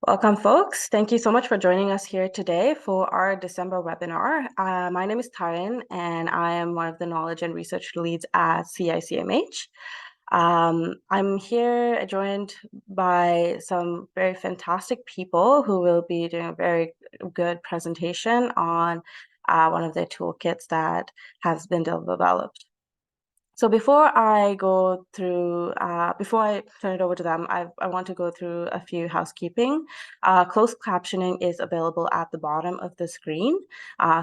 Welcome, folks. Thank you so much for joining us here today for our December webinar. My name is Taryn, and I am one of the knowledge and research leads at CICMH. I'm here joined by some very fantastic people who will be doing a very good presentation on one of their toolkits that has been developed. So before I turn it over to them, I want to go through a few housekeeping. Closed captioning is available at the bottom of the screen,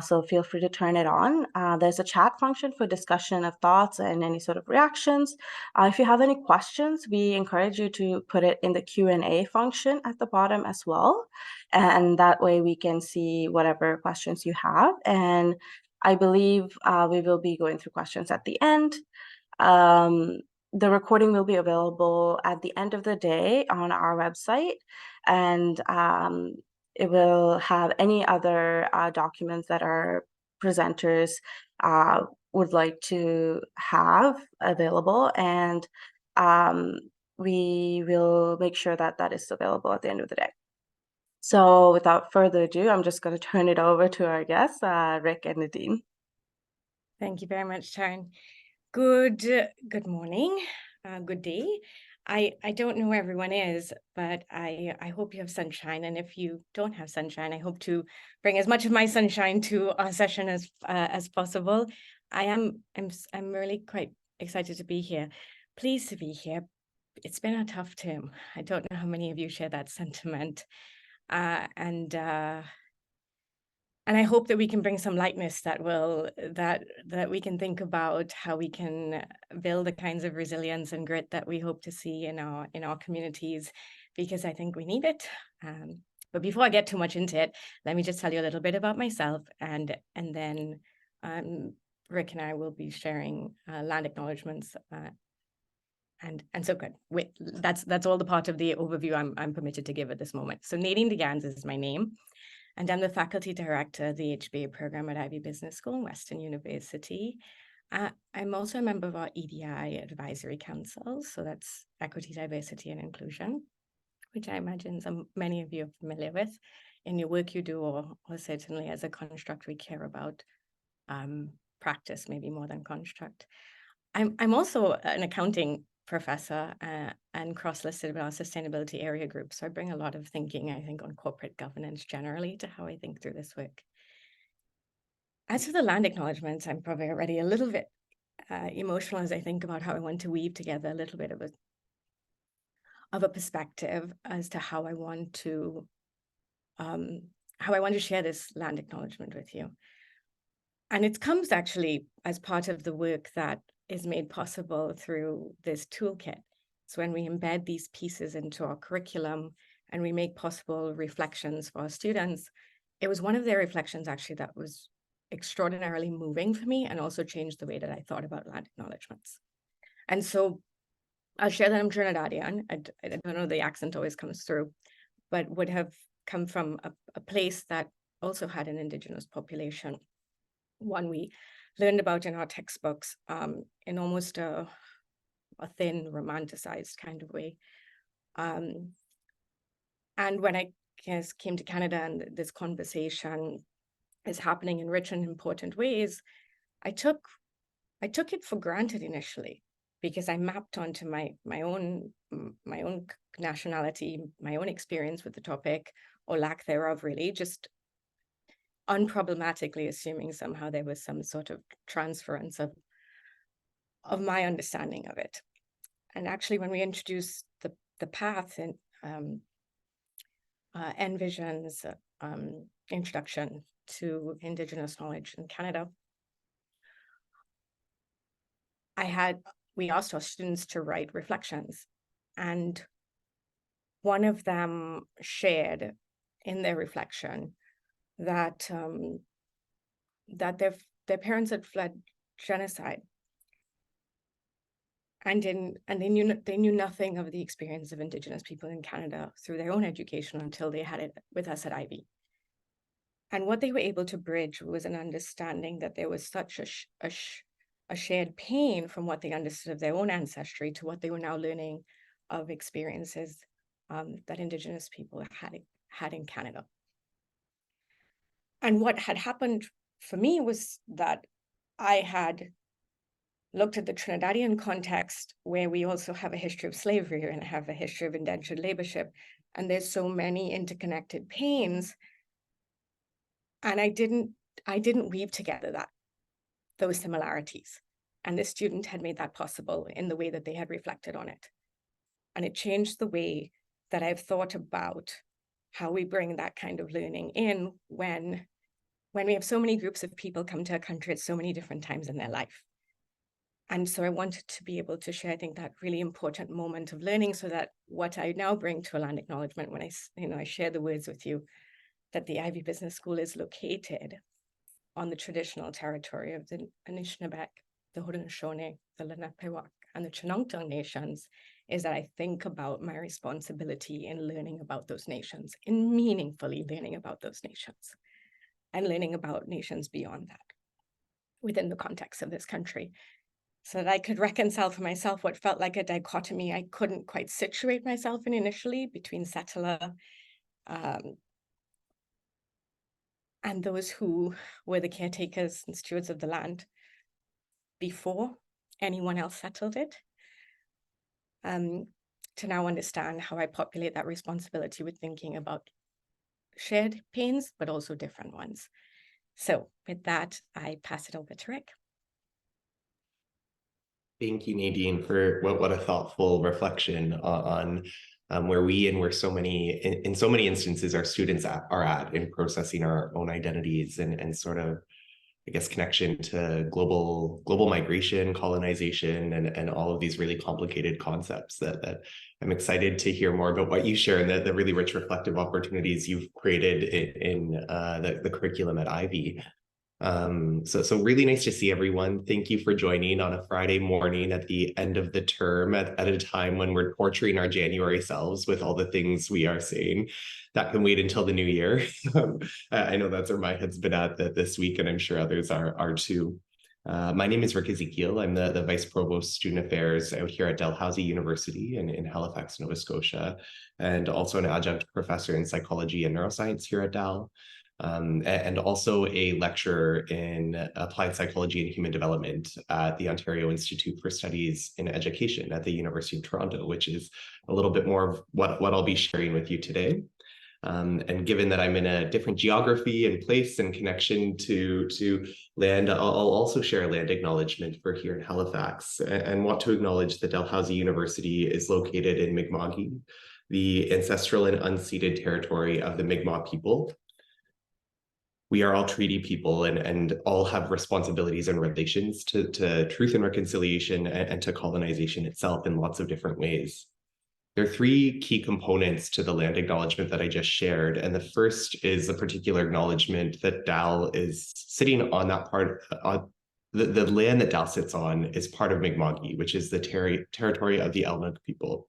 so feel free to turn it on. There's a chat function for discussion of thoughts and any sort of reactions. If you have any questions, we encourage you to put it in the Q&A function at the bottom as well, and that way we can see whatever questions you have. And I believe we will be going through questions at the end. The recording will be available at the end of the day on our website, and it will have any other documents that our presenters would like to have available, and we will make sure that that is available at the end of the day. So without further ado, I'm just going to turn it over to our guests, Rick and Nadine. Thank you very much, Taryn. Good morning, good day. I don't know where everyone is, but I hope you have sunshine. And if you don't have sunshine, I hope to bring as much of my sunshine to our session as possible. I'm really quite excited to be here. Pleased to be here. It's been a tough term. I don't know how many of you share that sentiment. And I hope that we can bring some lightness that we can think about how we can build the kinds of resilience and grit that we hope to see in our communities, because I think we need it. But before I get too much into it, let me just tell you a little bit about myself, and then Rick and I will be sharing land acknowledgements. And so good. That's all the part of the overview I'm permitted to give at this moment. So Nadine Gannes is my name. And I'm the faculty director of the HBA program at Ivey Business School in Western University. I'm also a member of our EDI Advisory Council, so that's Equity, Diversity, and Inclusion, which I imagine many of you are familiar with in your work you do, or certainly as a construct we care about practice, maybe more than construct. I'm also an accounting professor and cross-listed with our sustainability area group. So I bring a lot of thinking, I think, on corporate governance generally to how I think through this work. As for the land acknowledgements, I'm probably already a little bit emotional as I think about how I want to weave together a little bit of a perspective as to how I want to share this land acknowledgement with you. And it comes actually as part of the work that is made possible through this toolkit. So when we embed these pieces into our curriculum and we make possible reflections for our students, it was one of their reflections actually that was extraordinarily moving for me and also changed the way that I thought about land acknowledgements. And so I'll share that I'm Trinidadian. I don't know, the accent always comes through, but would have come from a place that also had an Indigenous population, one we learned about in our textbooks in almost a thin, romanticized kind of way. And when I came to Canada and this conversation is happening in rich and important ways, I took it for granted initially, because I mapped onto my own nationality, my own experience with the topic, or lack thereof, really, just unproblematically assuming somehow there was some sort of transference of my understanding of it. And actually, when we introduced the path and Envision's introduction to Indigenous knowledge in Canada, we asked our students to write reflections, and one of them shared in their reflection that their parents had fled genocide, and they knew nothing of the experience of Indigenous people in Canada through their own education until they had it with us at Ivey. And what they were able to bridge was an understanding that there was such a shared pain from what they understood of their own ancestry to what they were now learning of experiences that Indigenous people had in Canada. And what had happened for me was that I had looked at the Trinidadian context, where we also have a history of slavery and have a history of indentured laborship, and there's so many interconnected pains. And I didn't weave together those similarities. And this student had made that possible in the way that they had reflected on it. And it changed the way that I've thought about how we bring that kind of learning in when we have so many groups of people come to a country at so many different times in their life. And so I wanted to be able to share, I think, that really important moment of learning, so that what I now bring to a land acknowledgement, when I share the words with you, that the Ivey Business School is located on the traditional territory of the Anishinaabe, the Haudenosaunee, the Lenape, and the Chinongtung nations, is that I think about my responsibility in learning about those nations, in meaningfully learning about those nations, and learning about nations beyond that, within the context of this country, so that I could reconcile for myself what felt like a dichotomy I couldn't quite situate myself in initially, between settler and those who were the caretakers and stewards of the land before anyone else settled it, to now understand how I populate that responsibility with thinking about shared pains, but also different ones. So with that, I pass it over to Rick. Thank you, Nadine, for what a thoughtful reflection on where we and where so many, in so many instances, our students are at in processing our own identities and sort of, I guess, connection to global migration, colonization, and all of these really complicated concepts that I'm excited to hear more about what you share, and the really rich reflective opportunities you've created in the curriculum at Ivey. So really nice to see everyone. Thank you for joining on a Friday morning at the end of the term, at a time when we're torturing our January selves with all the things we are saying that can wait until the new year. I know that's where my head's been at this week, and I'm sure others are too. My name is Rick Ezekiel. I'm the Vice Provost Student Affairs out here at Dalhousie University in Halifax, Nova Scotia, and also an adjunct professor in psychology and neuroscience here at Dal. And also a lecturer in applied psychology and human development at the Ontario Institute for Studies in Education at the University of Toronto, which is a little bit more of what I'll be sharing with you today. And given that I'm in a different geography and place and connection to land, I'll also share a land acknowledgement for here in Halifax, and want to acknowledge that Dalhousie University is located in Mi'kma'ki, the ancestral and unceded territory of the Mi'kmaq people. We are all treaty people and all have responsibilities and relations to truth and reconciliation and to colonization itself in lots of different ways. There are three key components to the land acknowledgement that I just shared. And the first is a particular acknowledgement that Dal is sitting on that part, the land that Dal sits on is part of Mi'kma'ki, which is the territory of the Elnuk people.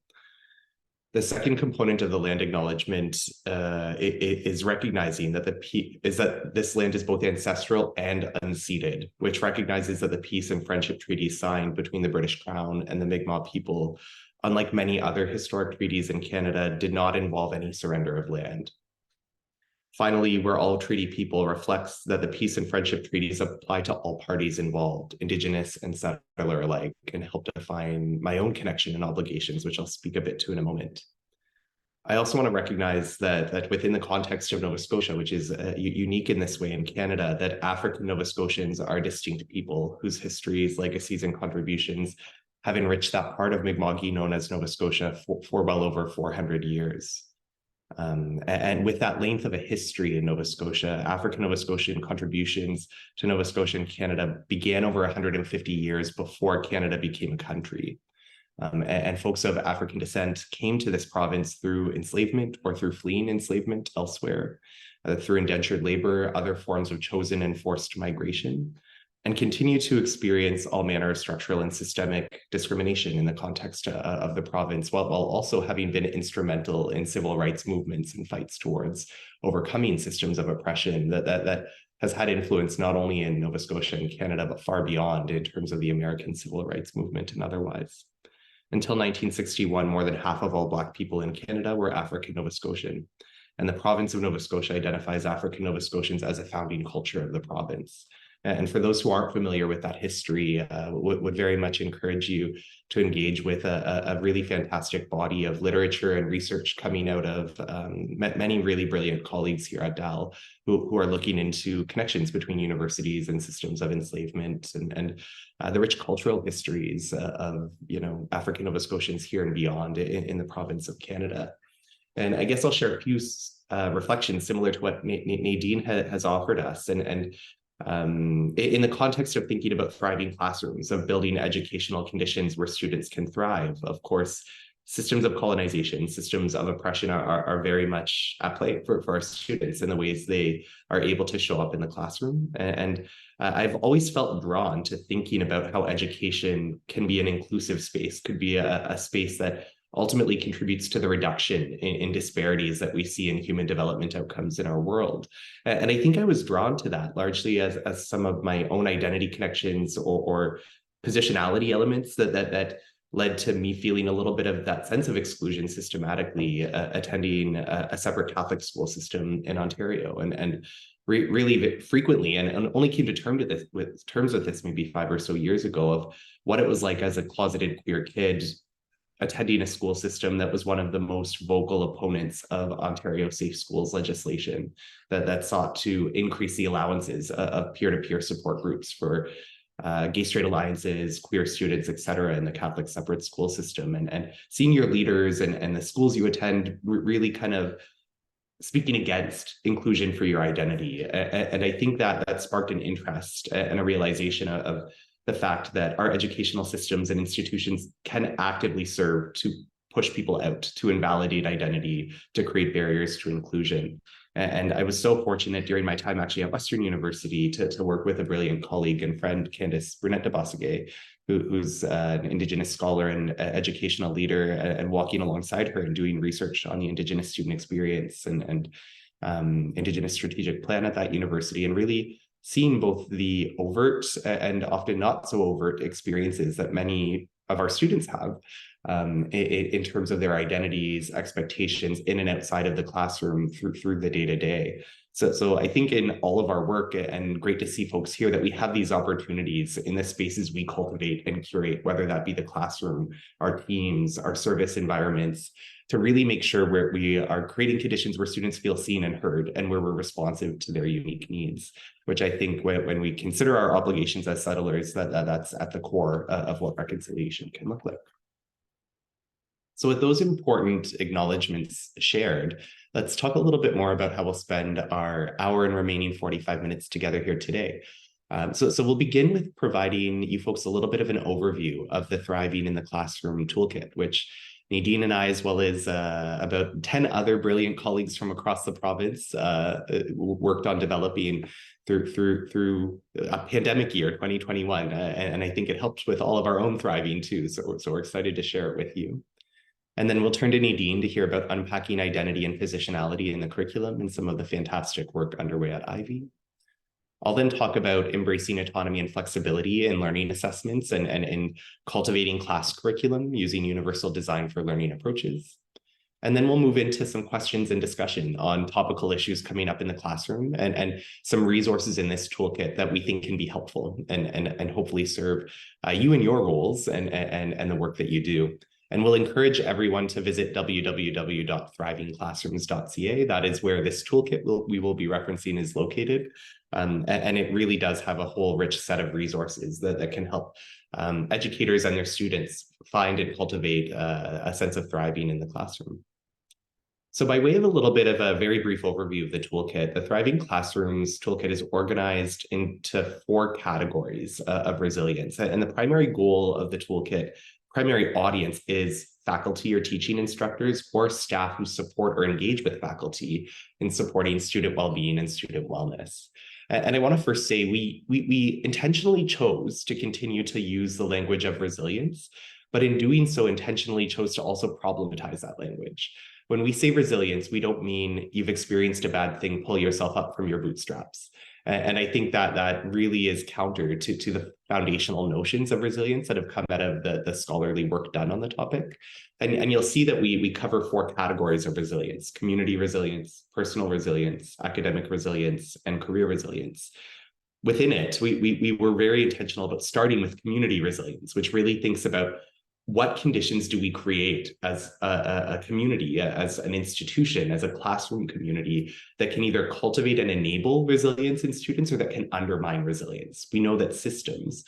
The second component of the land acknowledgement is recognizing that this land is both ancestral and unceded, which recognizes that the peace and friendship treaties signed between the British Crown and the Mi'kmaq people, unlike many other historic treaties in Canada, did not involve any surrender of land. Finally, we're all treaty people reflects that the peace and friendship treaties apply to all parties involved, Indigenous and settler alike, and help define my own connection and obligations, which I'll speak a bit to in a moment. I also want to recognize that within the context of Nova Scotia, which is unique in this way in Canada, that African Nova Scotians are distinct people whose histories, legacies, and contributions have enriched that part of Mi'kma'ki known as Nova Scotia for well over 400 years. And with that length of a history in Nova Scotia, African Nova Scotian contributions to Nova Scotia and Canada began over 150 years before Canada became a country. And folks of African descent came to this province through enslavement or through fleeing enslavement elsewhere, through indentured labor, other forms of chosen and forced migration, and continue to experience all manner of structural and systemic discrimination in the context of the province, while also having been instrumental in civil rights movements and fights towards overcoming systems of oppression that has had influence not only in Nova Scotia and Canada, but far beyond in terms of the American civil rights movement and otherwise. Until 1961, more than half of all Black people in Canada were African Nova Scotian. And the province of Nova Scotia identifies African Nova Scotians as a founding culture of the province. And for those who aren't familiar with that history, would very much encourage you to engage with a really fantastic body of literature and research coming out of many really brilliant colleagues here at Dal who are looking into connections between universities and systems of enslavement and the rich cultural histories of African Nova Scotians here and beyond in the province of Canada. And I guess I'll share a few reflections similar to what Nadine has offered us. And in the context of thinking about thriving classrooms, of building educational conditions where students can thrive, of course, systems of colonization, systems of oppression are very much at play for our students in the ways they are able to show up in the classroom. And I've always felt drawn to thinking about how education can be an inclusive space, could be a space that ultimately contributes to the reduction in disparities that we see in human development outcomes in our world. And I think I was drawn to that largely as some of my own identity connections or positionality elements that led to me feeling a little bit of that sense of exclusion systematically attending a separate Catholic school system in Ontario. And really frequently, and only came to terms with this maybe 5 or so years ago, of what it was like as a closeted queer kid attending a school system that was one of the most vocal opponents of Ontario Safe Schools legislation that sought to increase the allowances of peer-to-peer support groups for gay straight alliances, queer students, et cetera, in the Catholic separate school system. And senior leaders and the schools you attend really kind of speaking against inclusion for your identity. And I think that sparked an interest and a realization of the fact that our educational systems and institutions can actively serve to push people out, to invalidate identity, to create barriers to inclusion. And I was so fortunate during my time actually at Western University to work with a brilliant colleague and friend, Gannes, who's an Indigenous scholar and educational leader, and walking alongside her and doing research on the Indigenous student experience and Indigenous strategic plan at that university, and really seeing both the overt and often not so overt experiences that many of our students have in terms of their identities, expectations in and outside of the classroom through the day-to-day. So I think in all of our work, and great to see folks here, that we have these opportunities in the spaces we cultivate and curate, whether that be the classroom, our teams, our service environments, to really make sure we are creating conditions where students feel seen and heard, and where we're responsive to their unique needs, which I think when we consider our obligations as settlers, that's at the core of what reconciliation can look like. So with those important acknowledgements shared, let's talk a little bit more about how we'll spend our hour and remaining 45 minutes together here today. So we'll begin with providing you folks a little bit of an overview of the Thriving in the Classroom Toolkit, which Nadine and I, as well as about 10 other brilliant colleagues from across the province, worked on developing through a pandemic year, 2021. And I think it helped with all of our own thriving too. So we're excited to share it with you. And then we'll turn to Nadine to hear about unpacking identity and positionality in the curriculum and some of the fantastic work underway at Ivey. I'll then talk about embracing autonomy and flexibility in learning assessments and in cultivating class curriculum using universal design for learning approaches. And then we'll move into some questions and discussion on topical issues coming up in the classroom and some resources in this toolkit that we think can be helpful and hopefully serve you and your roles and the work that you do. And we'll encourage everyone to visit www.thrivingclassrooms.ca. That is where this toolkit we will be referencing is located. And it really does have a whole rich set of resources that can help educators and their students find and cultivate a sense of thriving in the classroom. So by way of a little bit of a very brief overview of the toolkit, the Thriving Classrooms Toolkit is organized into 4 categories of resilience. And the primary goal of the toolkit, primary audience, is faculty or teaching instructors or staff who support or engage with faculty in supporting student well-being and student wellness. And I want to first say we intentionally chose to continue to use the language of resilience, but in doing so intentionally chose to also problematize that language. When we say resilience, we don't mean you've experienced a bad thing, pull yourself up from your bootstraps. And I think that that really is counter to the foundational notions of resilience that have come out of the scholarly work done on the topic. And you'll see that we cover 4 categories of resilience: community resilience, personal resilience, academic resilience, and career resilience. Within it, we were very intentional about starting with community resilience, which really thinks about what conditions do we create as a community, as an institution, as a classroom community that can either cultivate and enable resilience in students or that can undermine resilience. We know that systems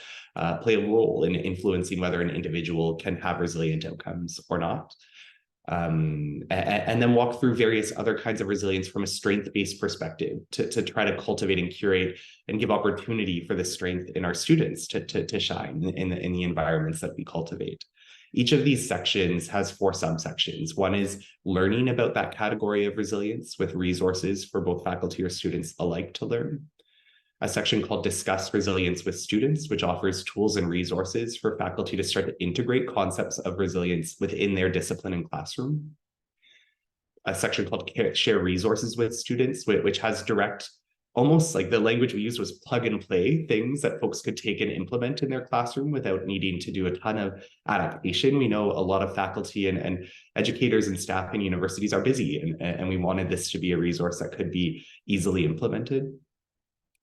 play a role in influencing whether an individual can have resilient outcomes or not. And then walk through various other kinds of resilience from a strength-based perspective to try to cultivate and curate and give opportunity for the strength in our students to shine in the environments that we cultivate. Each of these sections has 4 subsections. One is learning about that category of resilience with resources for both faculty or students alike to learn. A section called Discuss Resilience with Students, which offers tools and resources for faculty to start to integrate concepts of resilience within their discipline and classroom. A section called Share Resources with Students, which has direct, almost like the language we used was plug and play things that folks could take and implement in their classroom without needing to do a ton of adaptation. We know a lot of faculty and educators and staff in universities are busy, and we wanted this to be a resource that could be easily implemented.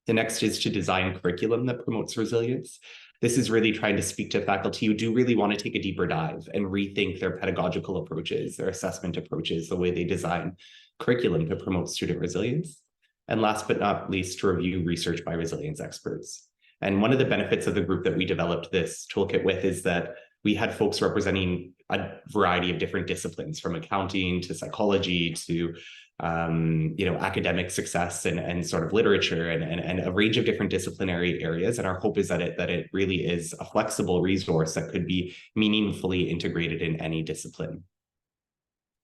The next is to design curriculum that promotes resilience. This is really trying to speak to faculty who do really want to take a deeper dive and rethink their pedagogical approaches, their assessment approaches, the way they design curriculum to promote student resilience. And last but not least, to review research by resilience experts. And one of the benefits of the group that we developed this toolkit with is that we had folks representing a variety of different disciplines, from accounting to psychology to academic success and sort of literature and a range of different disciplinary areas. And our hope is that it really is a flexible resource that could be meaningfully integrated in any discipline.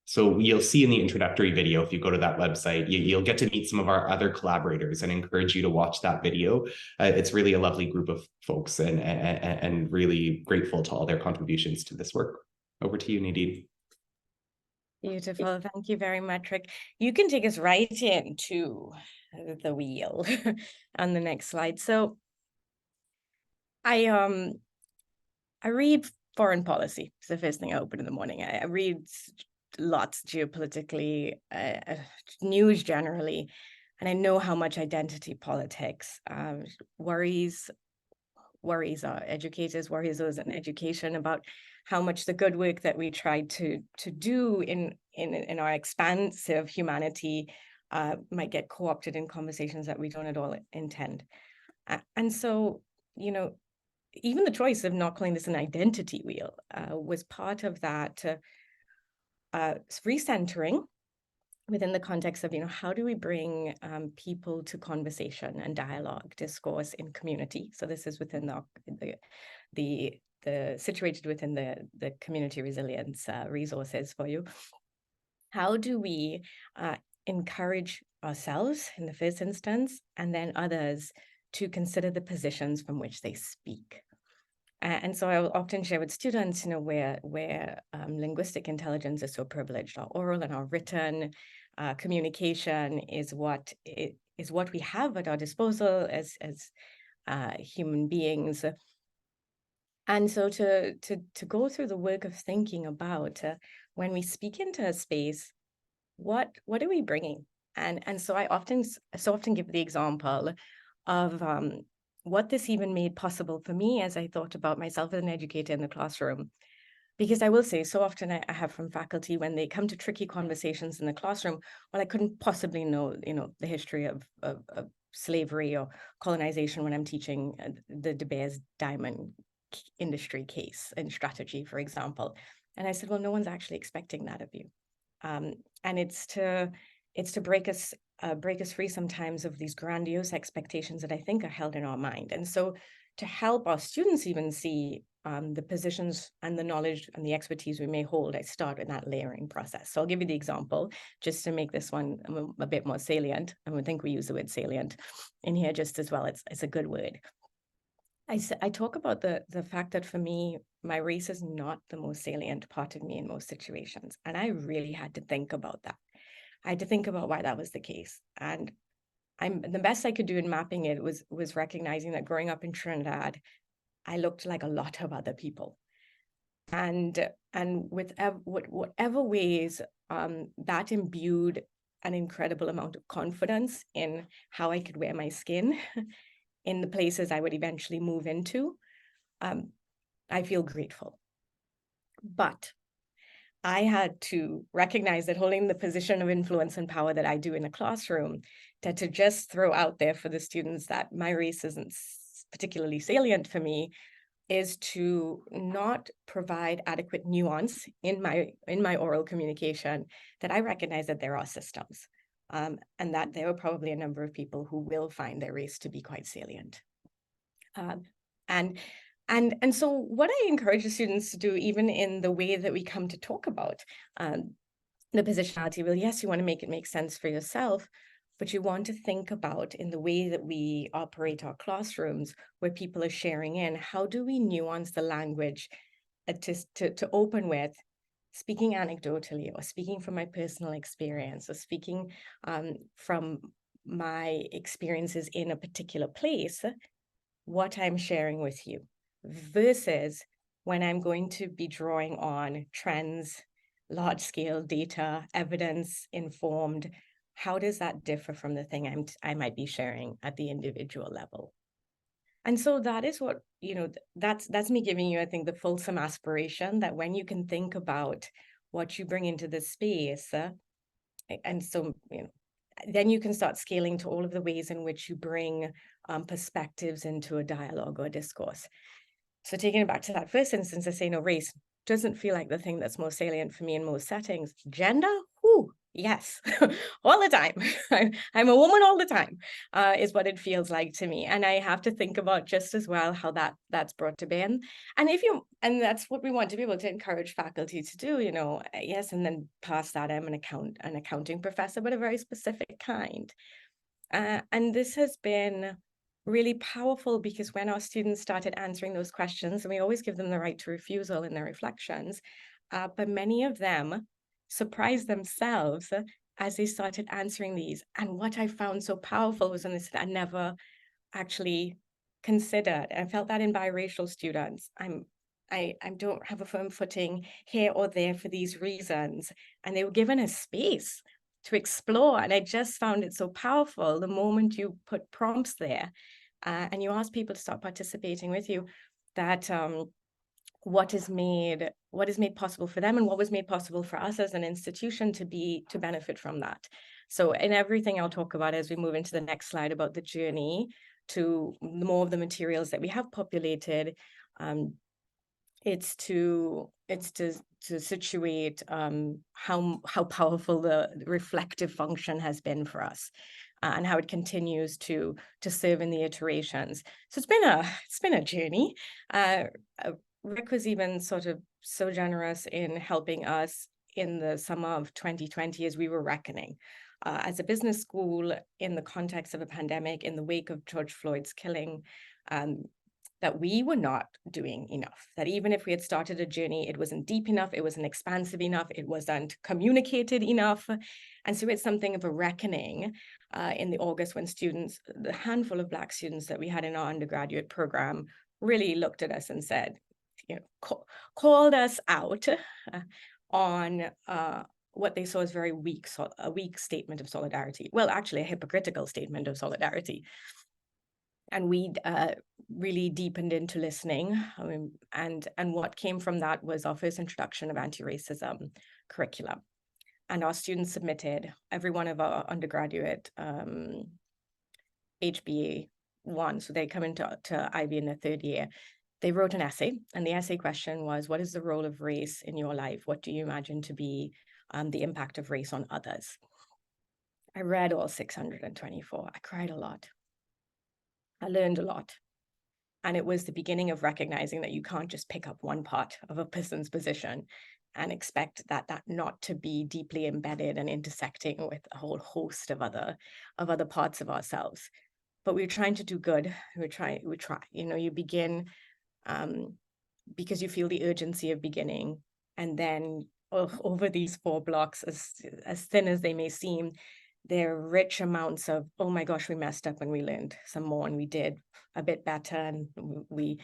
So you'll see in the introductory video, if you go to that website, you'll get to meet some of our other collaborators and encourage you to watch that video. It's really a lovely group of folks and really grateful to all their contributions to this work. Over to you, Nadine. Beautiful. Thank you very much, Rick. You can take us right into the wheel on the next slide. So I read foreign policy. It's the first thing I open in the morning. I read lots geopolitically, news generally, and I know how much identity politics worries our educators, worries those in education about how much the good work that we try to do in our expansive humanity might get co-opted in conversations that we don't at all intend. And so, even the choice of not calling this an identity wheel was part of that recentering within the context of, how do we bring people to conversation and dialogue, discourse in community? So this is within the situated within the community resilience resources for you. How do we encourage ourselves in the first instance, and then others to consider the positions from which they speak? And so I will often share with students, where linguistic intelligence is so privileged. Our oral and our written communication is what we have at our disposal as human beings. And so to go through the work of thinking about when we speak into a space, what are we bringing? And so I often give the example of what this even made possible for me as I thought about myself as an educator in the classroom. Because I will say, so often I have from faculty, when they come to tricky conversations in the classroom, well, I couldn't possibly know, the history of slavery or colonization when I'm teaching the De Beers diamond industry case and strategy, for example. And I said, well, no one's actually expecting that of you. And it's to break us free sometimes of these grandiose expectations that I think are held in our mind. And so to help our students even see the positions and the knowledge and the expertise we may hold, I start with that layering process. So I'll give you the example just to make this one a bit more salient. I would think we use the word salient in here just as well. It's a good word. I talk about the fact that for me, my race is not the most salient part of me in most situations. And I really had to think about that. I had to think about why that was the case. And the best I could do in mapping it was recognizing that growing up in Trinidad, I looked like a lot of other people. And with whatever ways that imbued an incredible amount of confidence in how I could wear my skin in the places I would eventually move into, I feel grateful. But I had to recognize that holding the position of influence and power that I do in a classroom, that to just throw out there for the students that my race isn't particularly salient for me, is to not provide adequate nuance in my oral communication, that I recognize that there are systems, and that there are probably a number of people who will find their race to be quite salient. And so what I encourage the students to do, even in the way that we come to talk about the positionality, well, yes, you want to make it make sense for yourself, but you want to think about, in the way that we operate our classrooms, where people are sharing in, how do we nuance the language to open with speaking anecdotally, or speaking from my personal experience, or speaking from my experiences in a particular place, what I'm sharing with you, versus when I'm going to be drawing on trends, large-scale data, evidence-informed. How does that differ from the thing I might be sharing at the individual level? And so that is what, that's me giving you, I think, the fulsome aspiration that when you can think about what you bring into this space, and so, then you can start scaling to all of the ways in which you bring perspectives into a dialogue or discourse. So taking it back to that first instance, I say, race doesn't feel like the thing that's most salient for me in most settings. Gender, yes, all the time. I'm a woman all the time, is what it feels like to me. And I have to think about just as well how that's brought to bear. And that's what we want to be able to encourage faculty to do, yes, and then past that, I'm an accounting professor, but a very specific kind. And this has been really powerful, because when our students started answering those questions, and we always give them the right to refusal in their reflections, but many of them surprised themselves as they started answering these. And what I found so powerful was when they said, I never actually considered, and I felt that in biracial students, I don't have a firm footing here or there for these reasons. And they were given a space to explore. And I just found it so powerful the moment you put prompts there and you ask people to start participating with you, that what is made possible for them, and what was made possible for us as an institution to benefit from that. So in everything I'll talk about as we move into the next slide about the journey to more of the materials that we have populated, it's to situate how powerful the reflective function has been for us, and how it continues to serve in the iterations. So it's been a journey. Rick was even sort of so generous in helping us in the summer of 2020 as we were reckoning. As a business school, in the context of a pandemic, in the wake of George Floyd's killing, that we were not doing enough, that even if we had started a journey, it wasn't deep enough, it wasn't expansive enough, it wasn't communicated enough. And so it's something of a reckoning in the August, when the handful of Black students that we had in our undergraduate program really looked at us and said, called us out on what they saw as a weak statement of solidarity. Well, actually a hypocritical statement of solidarity. And we really deepened into listening. And what came from that was our first introduction of anti-racism curricula. And our students submitted, every one of our undergraduate HBA 1, so they come into Ivey in their third year, they wrote an essay. And the essay question was, what is the role of race in your life? What do you imagine to be the impact of race on others? I read all 624. I cried a lot. I learned a lot. And it was the beginning of recognizing that you can't just pick up one part of a person's position and expect that not to be deeply embedded and intersecting with a whole host of other parts of ourselves. But we're trying to do good. We try. You begin because you feel the urgency of beginning, and then over these 4 blocks, as thin as they may seem, they're rich amounts of, oh my gosh, we messed up and we learned some more and we did a bit better and we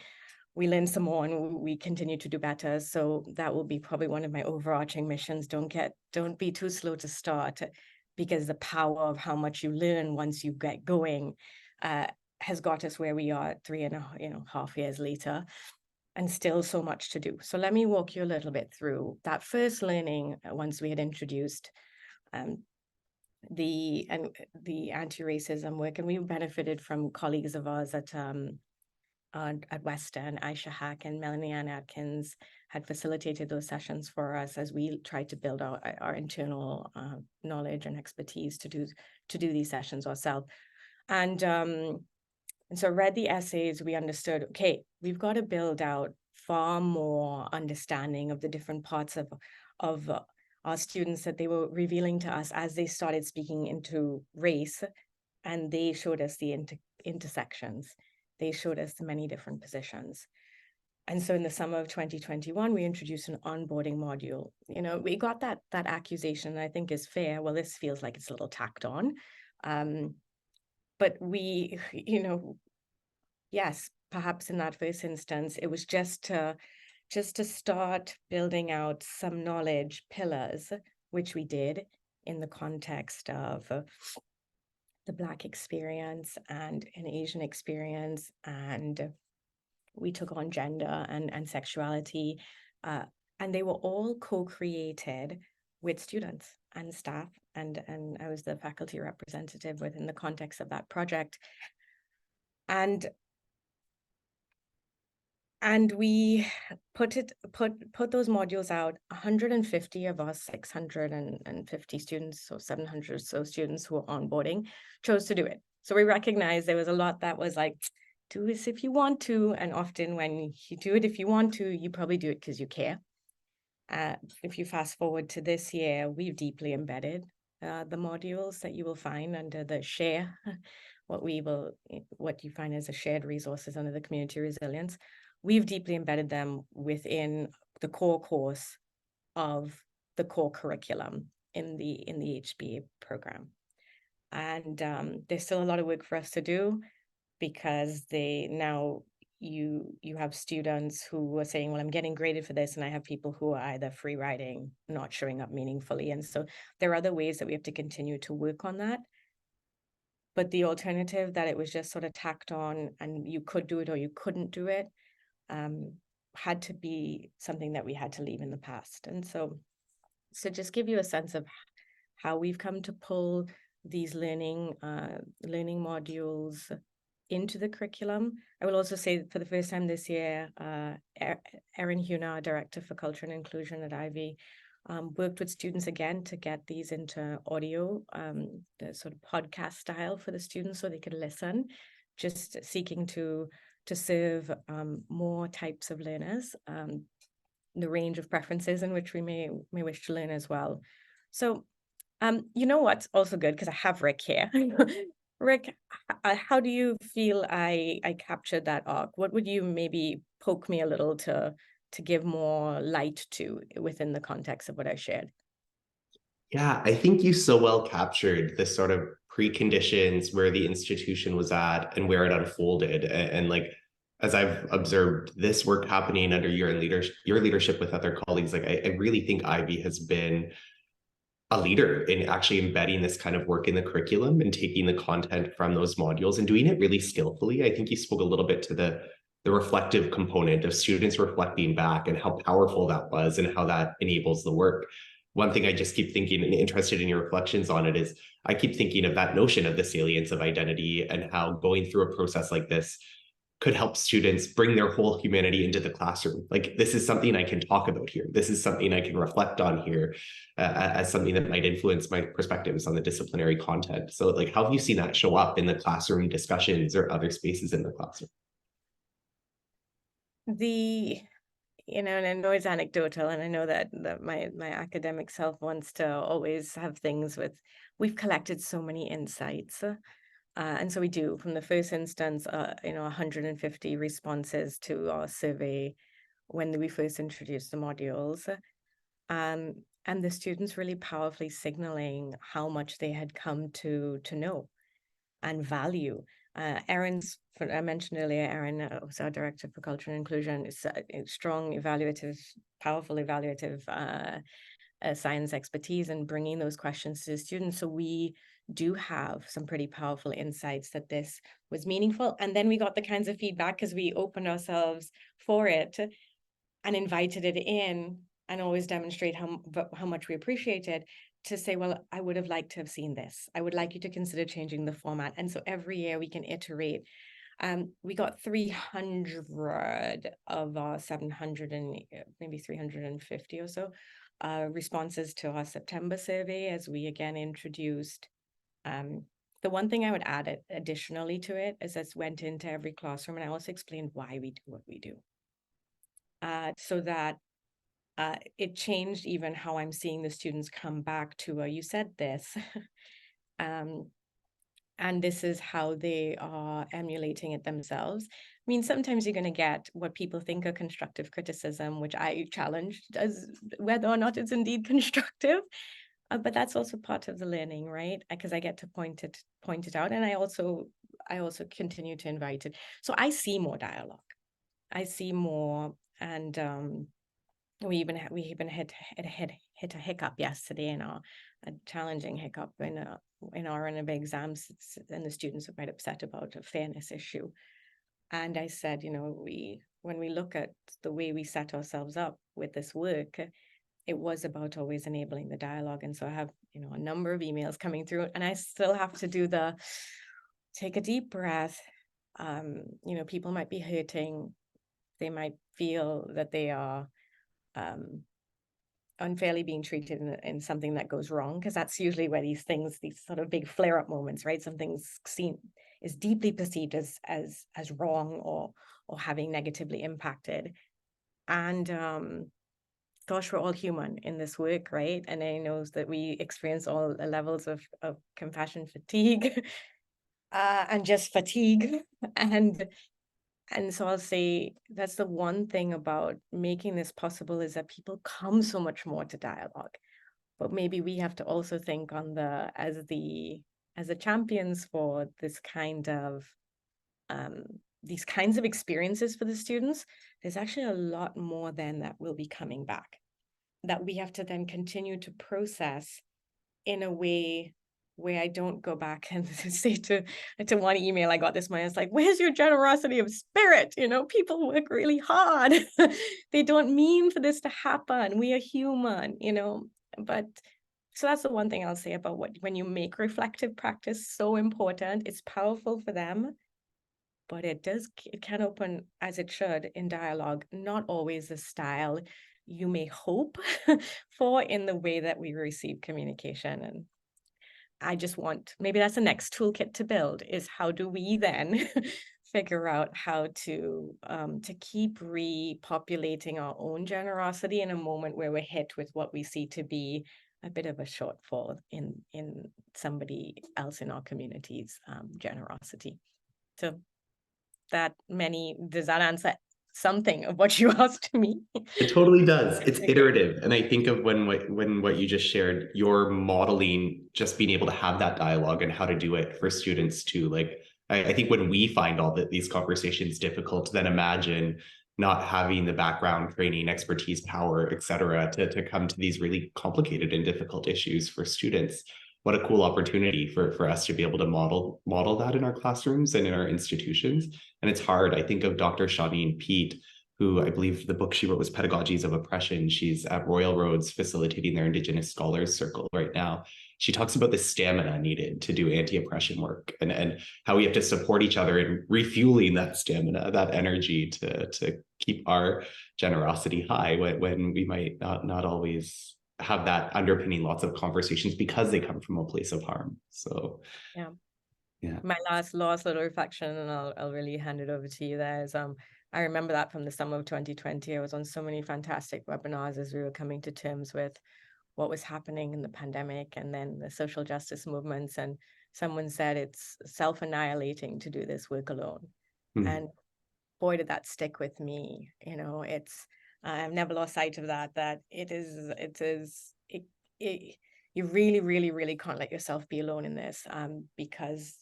learned some more and we continue to do better. So that will be probably one of my overarching missions. Don't be too slow to start, because the power of how much you learn once you get going has got us where we are 3.5 years later, and still so much to do. So let me walk you a little bit through that first learning. Once we had introduced the anti-racism work, and we benefited from colleagues of ours at Western, Aisha Hack and Melanie Ann Atkins had facilitated those sessions for us as we tried to build our internal knowledge and expertise to do these sessions ourselves. And so read the essays, we understood, okay, we've got to build out far more understanding of the different parts of our students that they were revealing to us as they started speaking into race, and they showed us the intersections. They showed us the many different positions. And so in the summer of 2021, we introduced an onboarding module. We got that accusation, I think is fair. Well, this feels like it's a little tacked on. But we, yes, perhaps in that first instance, it was just to start building out some knowledge pillars, which we did in the context of the Black experience and an Asian experience. And we took on gender and sexuality, and they were all co-created with students and staff. And I was the faculty representative within the context of that project. And we put those modules out. 150 of us 650 students, so 700 or so students who were onboarding chose to do it. So we recognized there was a lot that was like, do this if you want to. And often when you do it if you want to, you probably do it because you care. If you fast forward to this year, we've deeply embedded the modules that you will find under the share, what you find as a shared resources under the community resilience. We've deeply embedded them within the core course of the core curriculum in the HBA program. And there's still a lot of work for us to do, because you have students who are saying, well, I'm getting graded for this, and I have people who are either free riding, not showing up meaningfully. And so there are other ways that we have to continue to work on that. But the alternative that it was just sort of tacked on and you could do it or you couldn't do it had to be something that we had to leave in the past. And so just give you a sense of how we've come to pull these learning modules into the curriculum. I will also say for the first time this year, Erin Huna, Director for Culture and Inclusion at Ivey, worked with students again to get these into audio, the sort of podcast style for the students so they could listen, just seeking to serve more types of learners, the range of preferences in which we may wish to learn as well. So, what's also good, because I have Rick here. Rick, how do you feel I captured that arc? What would you maybe poke me a little to give more light to within the context of what I shared? Yeah, I think you so well captured the sort of preconditions where the institution was at and where it unfolded. And like, as I've observed this work happening under your leadership with other colleagues, like I really think Ivey has been a leader in actually embedding this kind of work in the curriculum and taking the content from those modules and doing it really skillfully. I think you spoke a little bit to the reflective component of students reflecting back and how powerful that was and how that enables the work. One thing I just keep thinking and interested in your reflections on it is I keep thinking of that notion of the salience of identity and how going through a process like this could help students bring their whole humanity into the classroom. Like, this is something I can talk about here. This is something I can reflect on here as something that might influence my perspectives on the disciplinary content. So like, how have you seen that show up in the classroom discussions or other spaces in the classroom? And I know it's anecdotal, and I know that my academic self wants to always have things we've collected so many insights. And so we do, from the first instance, 150 responses to our survey when we first introduced the modules. and the students really powerfully signaling how much they had come to know and value. Erin's, I mentioned earlier, Erin was our Director for Culture and Inclusion, is a strong evaluative, powerful evaluative science expertise and bringing those questions to the students. So we do have some pretty powerful insights that this was meaningful. And then we got the kinds of feedback because we opened ourselves for it and invited it in, and always demonstrate how much we appreciate it, to say, well, I would have liked to have seen this. I would like you to consider changing the format. And so every year we can iterate. We got 300 of our 700 and maybe 350 or so responses to our September survey, as we again introduced. The one thing I would add additionally to it is this went into every classroom, and I also explained why we do what we do. So that it changed even how I'm seeing the students come back to, you said this, and this is how they are emulating it themselves. I mean, sometimes you're going to get what people think are constructive criticism, which I challenge as whether or not it's indeed constructive. But that's also part of the learning, right? Because I get to point it out, and I also continue to invite it. So I see more dialogue. I see more, and we even hit a hiccup yesterday in a challenging hiccup in our exams, and the students are quite upset about a fairness issue. And I said, when we look at the way we set ourselves up with this work, it was about always enabling the dialogue. And so I have, a number of emails coming through, and I still have to do the take a deep breath. People might be hurting. They might feel that they are unfairly being treated in something that goes wrong, because that's usually where these sort of big flare-up moments, right? Something's seen is deeply perceived as wrong or having negatively impacted. And gosh, we're all human in this work, right? And I know that we experience all the levels of compassion fatigue and just fatigue. And so I'll say that's the one thing about making this possible, is that people come so much more to dialogue. But maybe we have to also think on as the champions for this kind of these kinds of experiences for the students. There's actually a lot more then that will be coming back, that we have to then continue to process in a way where I don't go back and say to one email I got this morning, it's like, where's your generosity of spirit? People work really hard. They don't mean for this to happen. We are human, but so that's the one thing I'll say about when you make reflective practice so important. It's powerful for them, but it can open, as it should, in dialogue, not always the style you may hope for in the way that we receive communication. And I just maybe that's the next toolkit to build, is how do we then figure out how to keep repopulating our own generosity in a moment where we're hit with what we see to be a bit of a shortfall in somebody else in our community's generosity. So does that answer something of what you asked me? It totally does. It's iterative. And I think of when what you just shared, you're modeling just being able to have that dialogue and how to do it for students too. Like, I think when we find all these conversations difficult, then imagine not having the background, training, expertise, power, et cetera, to come to these really complicated and difficult issues for students. What a cool opportunity for us to be able to model that in our classrooms and in our institutions. And it's hard. I think of Dr. Shawneen Pete, who I believe the book she wrote was Pedagogies of Oppression. She's at Royal Roads facilitating their Indigenous Scholars Circle right now. She talks about the stamina needed to do anti-oppression work and how we have to support each other in refueling that stamina, that energy to keep our generosity high when we might not always have that underpinning lots of conversations because they come from a place of harm. So yeah. Yeah. My last little reflection, and I'll really hand it over to you there, is I remember that from the summer of 2020, I was on so many fantastic webinars as we were coming to terms with what was happening in the pandemic and then the social justice movements. And someone said it's self-annihilating to do this work alone. Mm-hmm. And boy, did that stick with me. I've never lost sight of that it you really, really, really can't let yourself be alone in this, because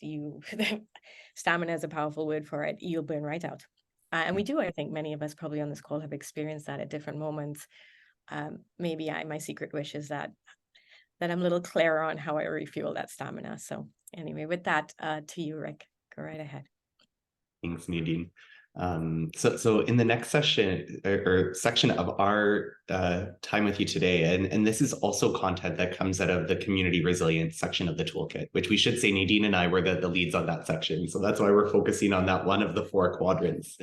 stamina is a powerful word for it. You'll burn right out. And we do, I think many of us probably on this call have experienced that at different moments. Maybe my secret wish is that I'm a little clearer on how I refuel that stamina. So anyway, with that, to you, Rick, go right ahead. Thanks, Nadine. So in the next session or section of our time with you today, and this is also content that comes out of the community resilience section of the toolkit, which we should say Nadine and I were the leads on that section. So that's why we're focusing on that one of the 4 quadrants.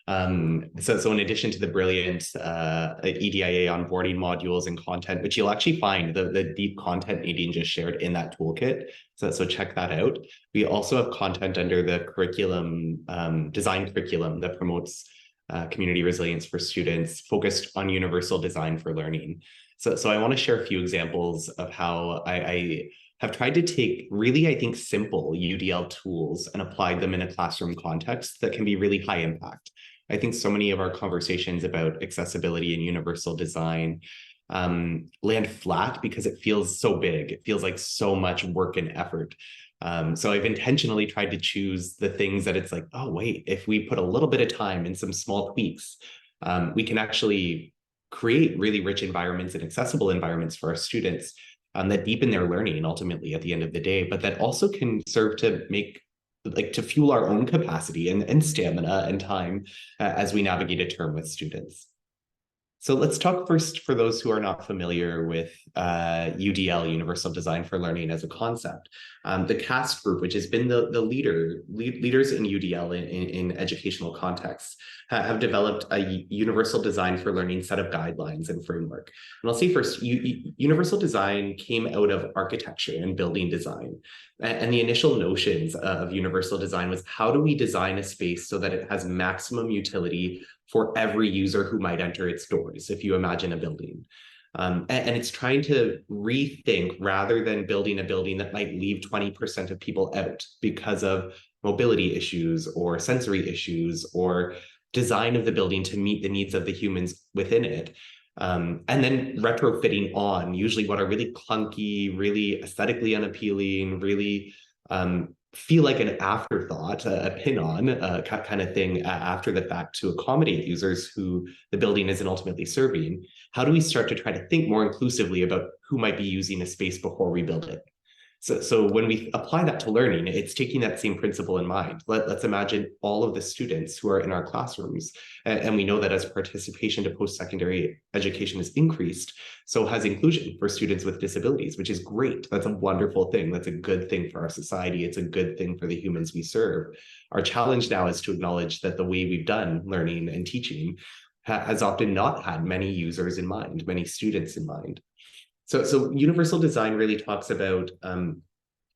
So in addition to the brilliant EDIA onboarding modules and content, which you'll actually find the deep content Nadine just shared in that toolkit. So check that out. We also have content under the curriculum, design curriculum that promotes community resilience for students focused on universal design for learning. So I want to share a few examples of how I have tried to take really, I think, simple UDL tools and applied them in a classroom context that can be really high impact. I think so many of our conversations about accessibility and universal design land flat because it feels so big. It feels like so much work and effort. So I've intentionally tried to choose the things that it's like, oh, wait, if we put a little bit of time and some small tweaks, we can actually create really rich environments and accessible environments for our students that deepen their learning ultimately at the end of the day, but that also can serve to to fuel our own capacity and stamina and time as we navigate a term with students. So let's talk first for those who are not familiar with UDL, Universal Design for Learning as a concept. The CAST group, which has been the leaders in UDL in educational contexts, have developed a Universal Design for Learning set of guidelines and framework. And I'll say first, Universal Design came out of architecture and building design. And the initial notions of Universal Design was, how do we design a space so that it has maximum utility for every user who might enter its doors, if you imagine a building. And it's trying to rethink, rather than building a building that might leave 20% of people out because of mobility issues or sensory issues or design of the building to meet the needs of the humans within it. And then retrofitting on usually what are really clunky, really aesthetically unappealing, really feel like an afterthought, a pin-on kind of thing after the fact to accommodate users who the building isn't ultimately serving. How do we start to try to think more inclusively about who might be using a space before we build it? So when we apply that to learning, it's taking that same principle in mind. Let's imagine all of the students who are in our classrooms. And we know that as participation to post-secondary education has increased, so has inclusion for students with disabilities, which is great. That's a wonderful thing. That's a good thing for our society. It's a good thing for the humans we serve. Our challenge now is to acknowledge that the way we've done learning and teaching has often not had many users in mind, many students in mind. So universal design really talks about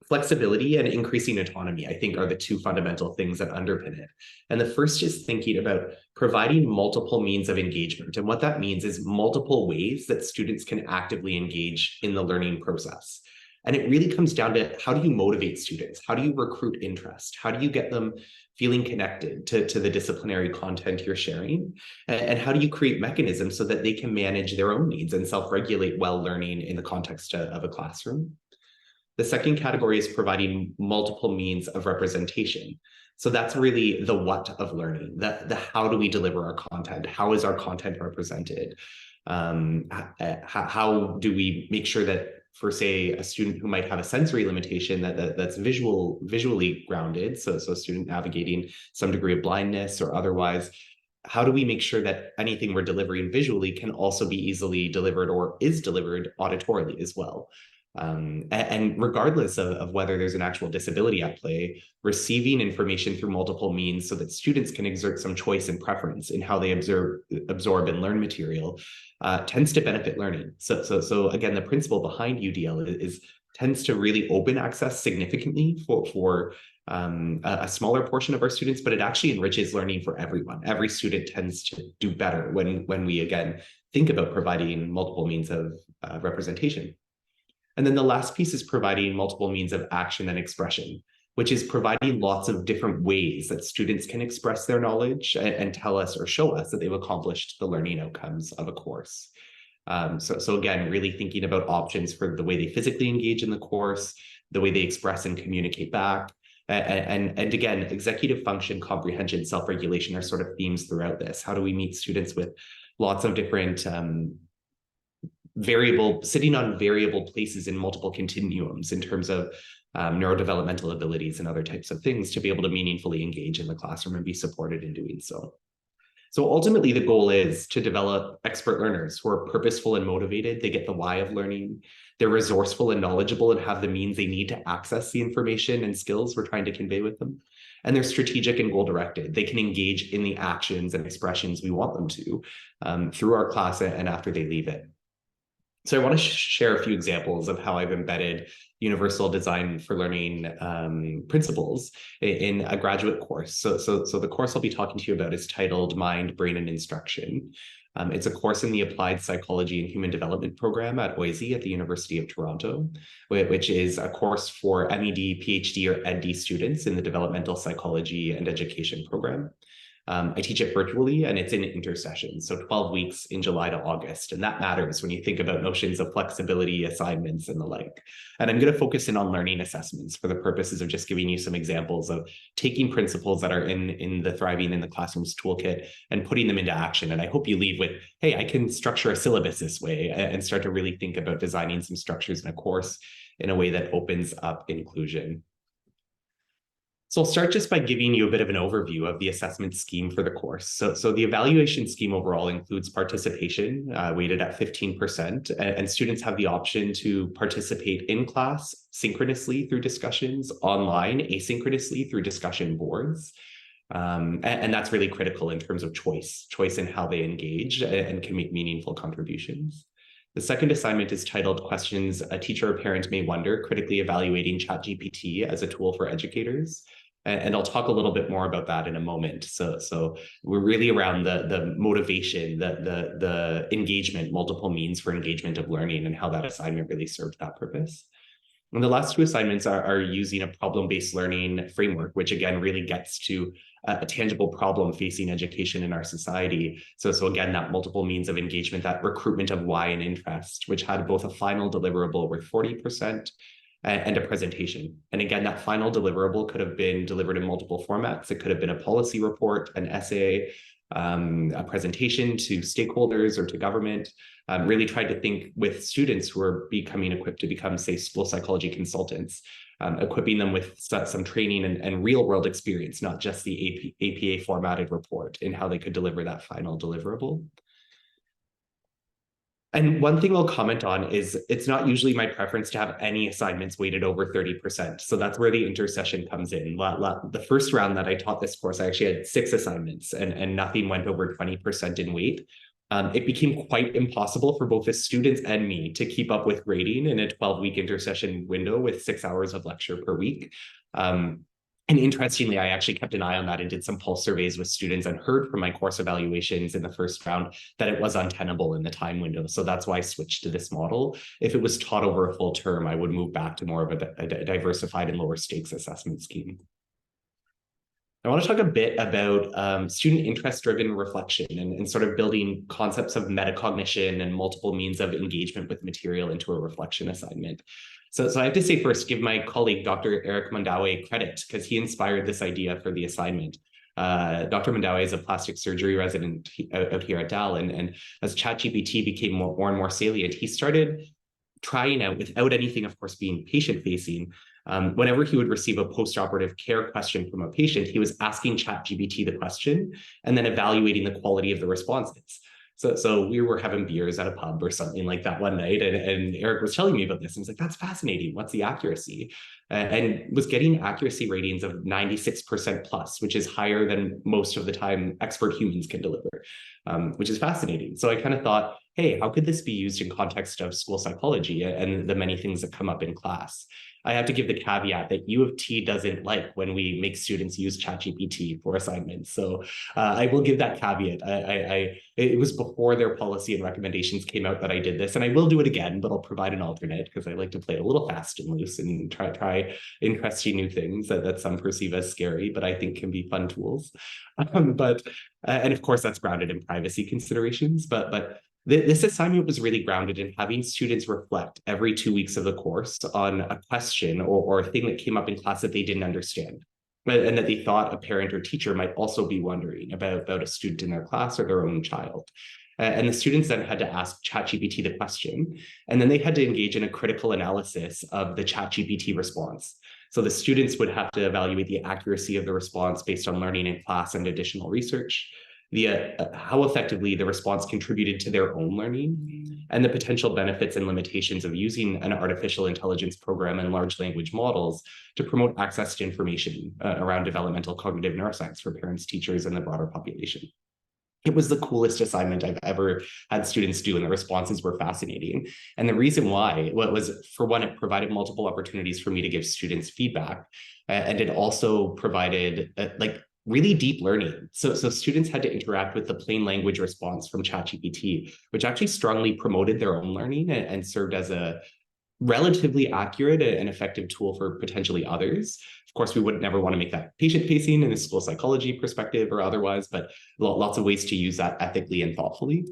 flexibility and increasing autonomy, I think, are the 2 fundamental things that underpin it. And the first is thinking about providing multiple means of engagement. And what that means is multiple ways that students can actively engage in the learning process. And it really comes down to, how do you motivate students? How do you recruit interest? How do you get them feeling connected to the disciplinary content you're sharing? And how do you create mechanisms so that they can manage their own needs and self-regulate while learning in the context of a classroom? The second category is providing multiple means of representation. So that's really the what of learning, the how do we deliver our content? How is our content represented? How do we make sure that, for say, a student who might have a sensory limitation that's visually grounded, so a student navigating some degree of blindness or otherwise, how do we make sure that anything we're delivering visually can also be easily delivered or is delivered auditorily as well? And regardless of whether there's an actual disability at play, receiving information through multiple means so that students can exert some choice and preference in how they absorb and learn material tends to benefit learning. So again, the principle behind UDL tends to really open access significantly for a smaller portion of our students, but it actually enriches learning for everyone. Every student tends to do better when we, again, think about providing multiple means of representation. And then the last piece is providing multiple means of action and expression, which is providing lots of different ways that students can express their knowledge and tell us or show us that they've accomplished the learning outcomes of a course. So again, really thinking about options for the way they physically engage in the course, the way they express and communicate back. And again, executive function, comprehension, self-regulation are sort of themes throughout this. How do we meet students with lots of different sitting on variable places in multiple continuums in terms of neurodevelopmental abilities and other types of things to be able to meaningfully engage in the classroom and be supported in doing so. So ultimately, the goal is to develop expert learners who are purposeful and motivated. They get the why of learning. They're resourceful and knowledgeable and have the means they need to access the information and skills we're trying to convey with them. And they're strategic and goal-directed. They can engage in the actions and expressions we want them to through our class and after they leave it. So I want to share a few examples of how I've embedded universal design for learning principles in a graduate course. So the course I'll be talking to you about is titled Mind, Brain, and Instruction. It's a course in the Applied Psychology and Human Development program at OISE at the University of Toronto, which is a course for MED, PhD, or EdD students in the Developmental Psychology and Education program. I teach it virtually and it's in intersession, so 12 weeks in July to August. And that matters when you think about notions of flexibility, assignments, and the like. And I'm going to focus in on learning assessments for the purposes of just giving you some examples of taking principles that are in the Thriving in the Classrooms toolkit and putting them into action. And I hope you leave with, hey, I can structure a syllabus this way and start to really think about designing some structures in a course in a way that opens up inclusion. So I'll start just by giving you a bit of an overview of the assessment scheme for the course. So the evaluation scheme overall includes participation, weighted at 15%, and students have the option to participate in class synchronously through discussions, online asynchronously through discussion boards. And that's really critical in terms of choice in how they engage and can make meaningful contributions. The second assignment is titled Questions a Teacher or Parent May Wonder, Critically Evaluating ChatGPT as a Tool for Educators. And I'll talk a little bit more about that in a moment. So we're really around the motivation, the engagement, multiple means for engagement of learning and how that assignment really served that purpose. And the last two assignments are using a problem-based learning framework, which again really gets to a tangible problem facing education in our society. So again, that multiple means of engagement, that recruitment of why and interest, which had both a final deliverable worth 40% and a presentation. And again, that final deliverable could have been delivered in multiple formats. It could have been a policy report, an essay, a presentation to stakeholders or to government. Really tried to think with students who are becoming equipped to become, say, school psychology consultants, equipping them with some training and real world experience, not just the APA formatted report, in how they could deliver that final deliverable. And one thing I'll comment on is it's not usually my preference to have any assignments weighted over 30%. So that's where the intersession comes in. The first round that I taught this course, I actually had 6 assignments and nothing went over 20% in weight. It became quite impossible for both the students and me to keep up with grading in a 12-week intersession window with 6 hours of lecture per week. And interestingly, I actually kept an eye on that and did some pulse surveys with students and heard from my course evaluations in the first round that it was untenable in the time window. So that's why I switched to this model. If it was taught over a full term, I would move back to more of a diversified and lower stakes assessment scheme. I want to talk a bit about student interest-driven reflection and sort of building concepts of metacognition and multiple means of engagement with material into a reflection assignment. So I have to say first, give my colleague, Dr. Eric Mondawe, credit because he inspired this idea for the assignment. Dr. Mondawe is a plastic surgery resident out here at Dal, and as ChatGPT became more and more salient, he started trying out, without anything, of course, being patient-facing, whenever he would receive a post-operative care question from a patient, he was asking ChatGPT the question and then evaluating the quality of the responses. So we were having beers at a pub or something like that one night, and Eric was telling me about this. And I was like, that's fascinating. What's the accuracy? And was getting accuracy ratings of 96% plus, which is higher than most of the time expert humans can deliver, which is fascinating. So I kind of thought, hey, how could this be used in context of school psychology and the many things that come up in class? I have to give the caveat that U of T doesn't like when we make students use ChatGPT for assignments. So I will give that caveat. It was before their policy and recommendations came out that I did this, and I will do it again, but I'll provide an alternate because I like to play a little fast and loose and try interesting new things that some perceive as scary, but I think can be fun tools. And of course, that's grounded in privacy considerations. But This assignment was really grounded in having students reflect every 2 weeks of the course on a question or a thing that came up in class that they didn't understand, and that they thought a parent or teacher might also be wondering about a student in their class or their own child. And the students then had to ask ChatGPT the question, and then they had to engage in a critical analysis of the ChatGPT response. So the students would have to evaluate the accuracy of the response based on learning in class and additional research, how effectively the response contributed to their own learning, and the potential benefits and limitations of using an artificial intelligence program and large language models to promote access to information around developmental cognitive neuroscience for parents, teachers, and the broader population. It was the coolest assignment I've ever had students do, and the responses were fascinating. And the reason why was, for one, it provided multiple opportunities for me to give students feedback, and it also provided really deep learning. So students had to interact with the plain language response from ChatGPT, which actually strongly promoted their own learning and served as a relatively accurate and effective tool for potentially others. Of course, we would never want to make that patient-facing in a school psychology perspective or otherwise, but lots of ways to use that ethically and thoughtfully.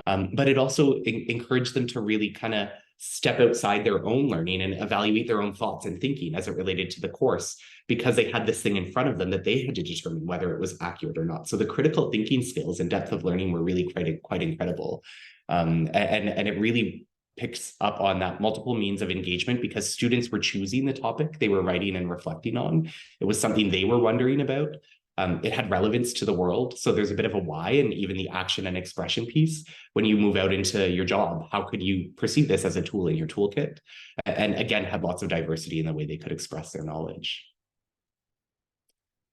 But it also encouraged them to really kind of step outside their own learning and evaluate their own thoughts and thinking as it related to the course, because they had this thing in front of them that they had to determine whether it was accurate or not. So the critical thinking skills and depth of learning were really quite incredible. And it really picks up on that multiple means of engagement, because students were choosing the topic they were writing and reflecting on. It was something they were wondering about. It had relevance to the world. So there's a bit of a why, and even the action and expression piece. When you move out into your job, how could you perceive this as a tool in your toolkit? And again, had lots of diversity in the way they could express their knowledge.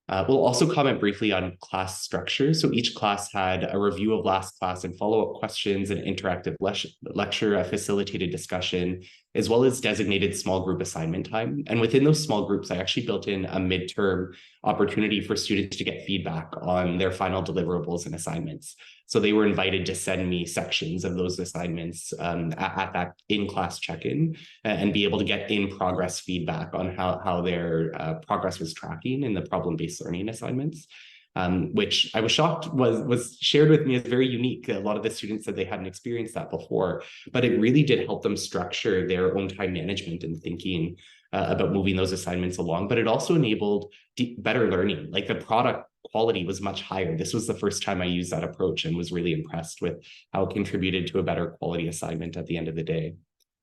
We'll also comment briefly on class structure. So each class had a review of last class and follow-up questions, an interactive lecture, a facilitated discussion, as well as designated small group assignment time. And within those small groups, I actually built in a midterm opportunity for students to get feedback on their final deliverables and assignments. So they were invited to send me sections of those assignments at that in-class check-in, and be able to get in-progress feedback on how their progress was tracking in the problem-based learning assignments, which I was shocked was shared with me as very unique. A lot of the students said they hadn't experienced that before, but it really did help them structure their own time management and thinking about moving those assignments along. But it also enabled better learning. Like, the product quality was much higher. This was the first time I used that approach, and was really impressed with how it contributed to a better quality assignment at the end of the day.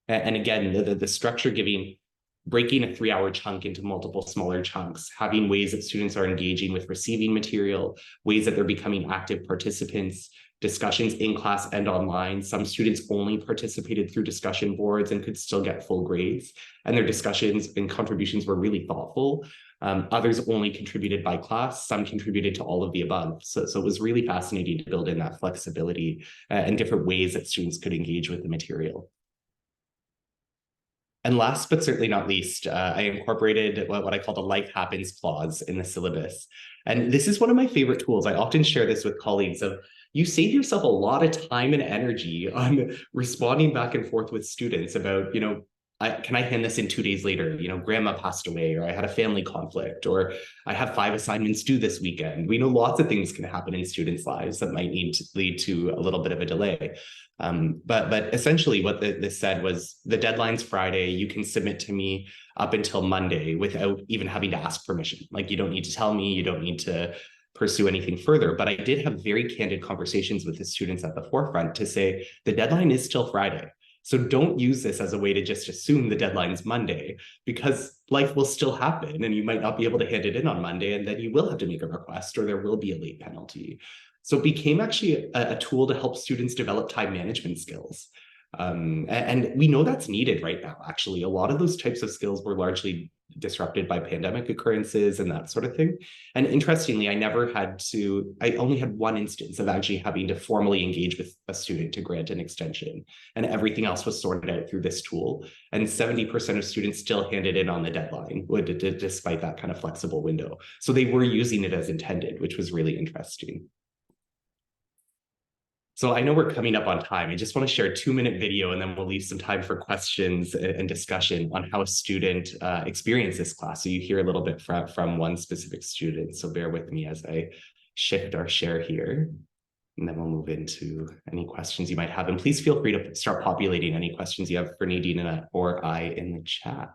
And again, the structure breaking a 3-hour chunk into multiple smaller chunks, having ways that students are engaging with receiving material, ways that they're becoming active participants, discussions in class and online. Some students only participated through discussion boards and could still get full grades, and their discussions and contributions were really thoughtful. Others only contributed by class, some contributed to all of the above. So it was really fascinating to build in that flexibility and different ways that students could engage with the material. And last but certainly not least, I incorporated what I call the life happens clause in the syllabus. And this is one of my favorite tools. I often share this with colleagues of, you save yourself a lot of time and energy on responding back and forth with students about, can I hand this in 2 days later? Grandma passed away, or I had a family conflict, or I have 5 assignments due this weekend. We know lots of things can happen in students' lives that might need to lead to a little bit of a delay. But essentially what this said was, the deadline's Friday, you can submit to me up until Monday without even having to ask permission. Like, you don't need to tell me, you don't need to pursue anything further. But I did have very candid conversations with the students at the forefront to say, the deadline is still Friday. So don't use this as a way to just assume the deadline's Monday, because life will still happen and you might not be able to hand it in on Monday, and then you will have to make a request, or there will be a late penalty. So it became actually a tool to help students develop time management skills. And we know that's needed right now, actually. A lot of those types of skills were largely disrupted by pandemic occurrences and that sort of thing. And interestingly, I only had one instance of actually having to formally engage with a student to grant an extension, and everything else was sorted out through this tool. And 70% of students still handed in on the deadline, despite that kind of flexible window. So they were using it as intended, which was really interesting. So I know we're coming up on time. I just want to share a 2-minute video, and then we'll leave some time for questions and discussion on how a student experienced this class. So you hear a little bit from one specific student. So bear with me as I shift our share here. And then we'll move into any questions you might have. And please feel free to start populating any questions you have for Nadine or I in the chat.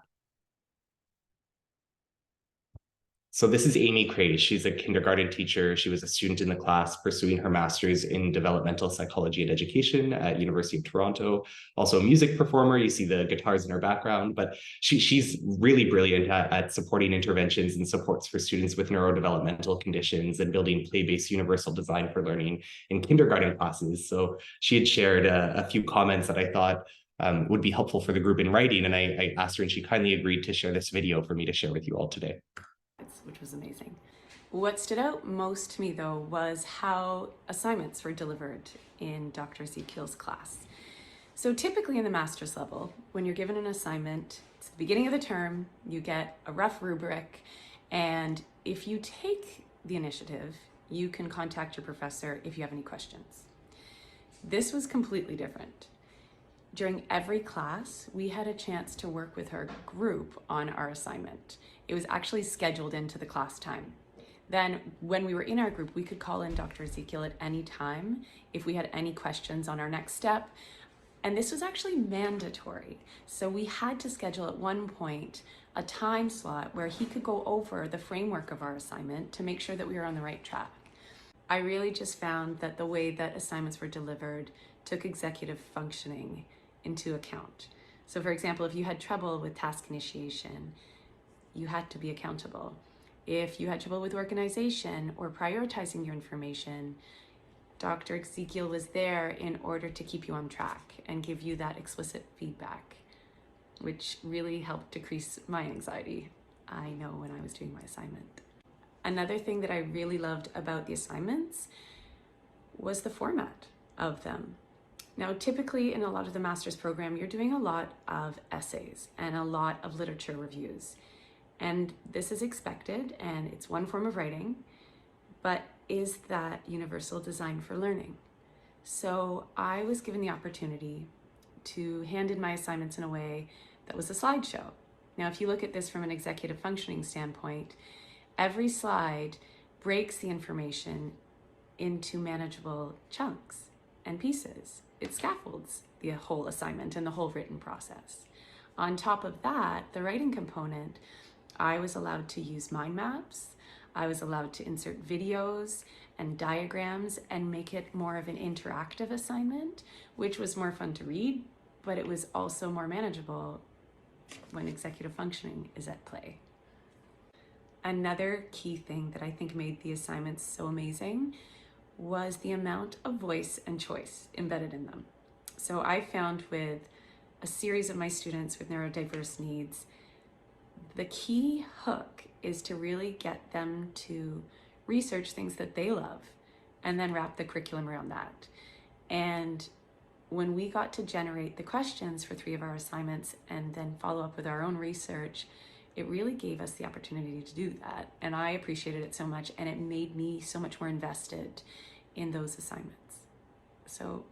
So this is Amy Cray. She's a kindergarten teacher. She was a student in the class pursuing her master's in developmental psychology and education at University of Toronto. Also a music performer. You see the guitars in her background, but she's really brilliant at supporting interventions and supports for students with neurodevelopmental conditions and building play-based universal design for learning in kindergarten classes. So she had shared a few comments that I thought would be helpful for the group in writing. And I asked her and she kindly agreed to share this video for me to share with you all today. Which was amazing. What stood out most to me though was how assignments were delivered in Dr. Ezekiel's class. So typically in the master's level, when you're given an assignment, it's the beginning of the term, you get a rough rubric, and if you take the initiative, you can contact your professor if you have any questions. This was completely different. During every class, we had a chance to work with our group on our assignment. It was actually scheduled into the class time. Then when we were in our group, we could call in Dr. Ezekiel at any time if we had any questions on our next step. And this was actually mandatory. So we had to schedule at one point a time slot where he could go over the framework of our assignment to make sure that we were on the right track. I really just found that the way that assignments were delivered took executive functioning into account. So for example, if you had trouble with task initiation, you had to be accountable. If you had trouble with organization or prioritizing your information, Dr. Ezekiel was there in order to keep you on track and give you that explicit feedback, which really helped decrease my anxiety, I know, when I was doing my assignment. Another thing that I really loved about the assignments was the format of them. Now, typically in a lot of the master's program, you're doing a lot of essays and a lot of literature reviews. And this is expected, and it's one form of writing, but is that universal design for learning? So I was given the opportunity to hand in my assignments in a way that was a slideshow. Now, if you look at this from an executive functioning standpoint, every slide breaks the information into manageable chunks and pieces. It scaffolds the whole assignment and the whole written process. On top of that, the writing component, I was allowed to use mind maps. I was allowed to insert videos and diagrams and make it more of an interactive assignment, which was more fun to read, but it was also more manageable when executive functioning is at play. Another key thing that I think made the assignments so amazing was the amount of voice and choice embedded in them. So I found with a series of my students with neurodiverse needs, the key hook is to really get them to research things that they love and then wrap the curriculum around that. And when we got to generate the questions for 3 of our assignments and then follow up with our own research, it really gave us the opportunity to do that. And I appreciated it so much, and it made me so much more invested in those assignments. So